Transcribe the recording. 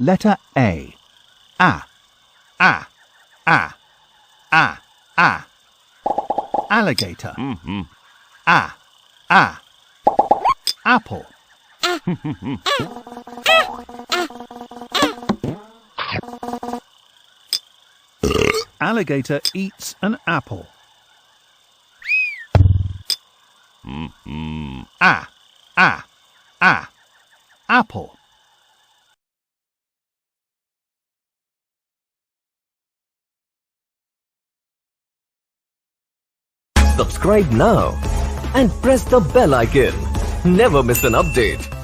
Letter A. A. A. A. A. A. Alligator. A. A. Apple. Alligator eats an apple. A. A. A. Apple. Subscribe now and press the bell icon. Never miss an update.